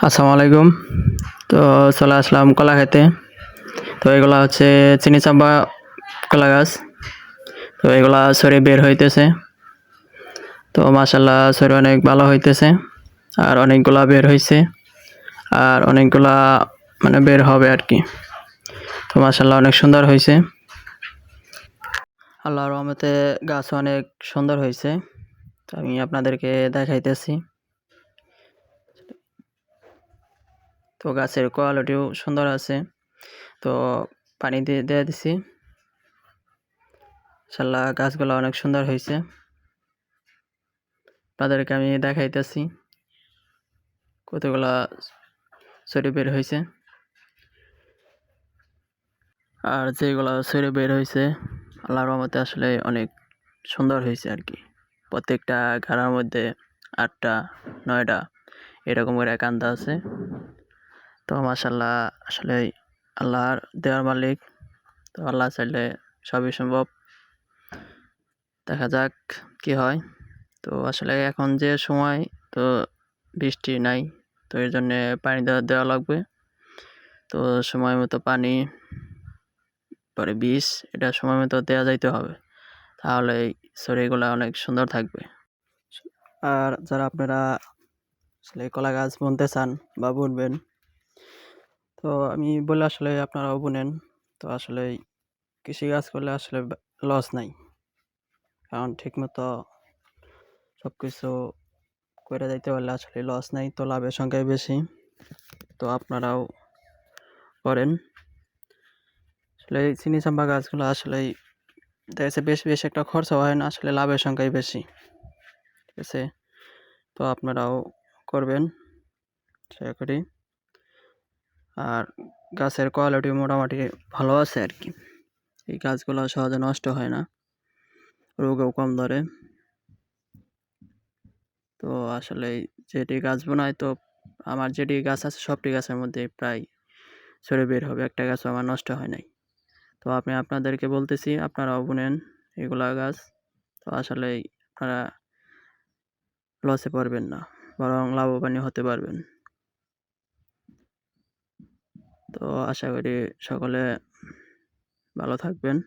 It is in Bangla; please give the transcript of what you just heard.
আসসালামু আলাইকুম। তো চলে আসলাম কলা খেতে। তো এগুলা হচ্ছে চিনি চাম্পা কলা গাছ। তো এগুলা ছড়ে বের হইতেছে। তো মাশাল্লাহ ছড়ে অনেক ভালো হইতেছে। আর অনেকগুলা বের হইছে। আর অনেকগুলা মানে বের হবে আর কি। তো মাশাল্লাহ অনেক সুন্দর হইছে। আল্লাহর রহমতে গাছ অনেক সুন্দর হইছে। তো আমি আপনাদেরকে দেখাইতেছি। তো গাছের কোয়ালিটিও সুন্দর আছে। তো পানি দিয়ে দিছি। মাশাল্লাহ গাছগুলো অনেক সুন্দর হয়েছে। আপনাদেরকে আমি দেখাইতেছি কতগুলা ছড়ি বের হয়েছে। আর যেগুলা ছড়ি বের হয়েছে আল্লাহর রহমতে আসলে অনেক সুন্দর হয়েছে আর কি। প্রত্যেকটা ঘাড়ার মধ্যে 8টা 9টা এরকম করে কান্দা আছে। তো মাশাল্লাহ আসলে আল্লাহর দেওয়ার মালিক। তো আল্লাহ চাইলে সবই সম্ভব। দেখা যাক কি হয়। তো আসলে এখন যে সময় তো বৃষ্টি নাই, তো এর জন্যে পানি দেওয়া লাগবে। তো সময় মতো পানি পরে বীজ এটা সময় মতো দেওয়া যাইতে হবে, তাহলে এই ছড়িগুলা অনেক সুন্দর থাকবে। আর যারা আপনারা আসলে কলা গাছ বুনতে চান বা বুনবেন, তো আমি বলে আসলে আপনারাও বুনেন। তো আসলে কৃষি কাজ করলে আসলে লস নাই, কারণ ঠিকমতো সব কিছু করে যাইতে পারলে আসলে লস নাই, তো লাভের সংখ্যাই বেশি। তো আপনারাও করেন। আসলে এই চিনি চাম্পা গাছগুলো আসলেই দেখা যাচ্ছে বেশি একটা খরচা হয় না, আসলে লাভের সংখ্যাই বেশি। ঠিক আছে, তো আপনারাও করবেন আশা করি। আর গাছের কোয়ালিটি মোটামুটি ভালো আছে আর কি। এই গাছগুলো সহজে নষ্ট হয় না, রোগও কম ধরে। তো আসলে যেটি গাছ বোনায়, তো আমার যেটি গাছ আছে সবটি গাছের মধ্যে প্রায় ছড়ে বের হবে, একটা গাছও আমার নষ্ট হয় নাই। তো আমি আপনাদেরকে বলতেছি আপনারাও বুনেন এগুলা গাছ। তো আসলে আপনারা লসে পড়বেন না, বরং লাভবান হতে পারবেন। তো আশা করি সকলে ভালো থাকবেন।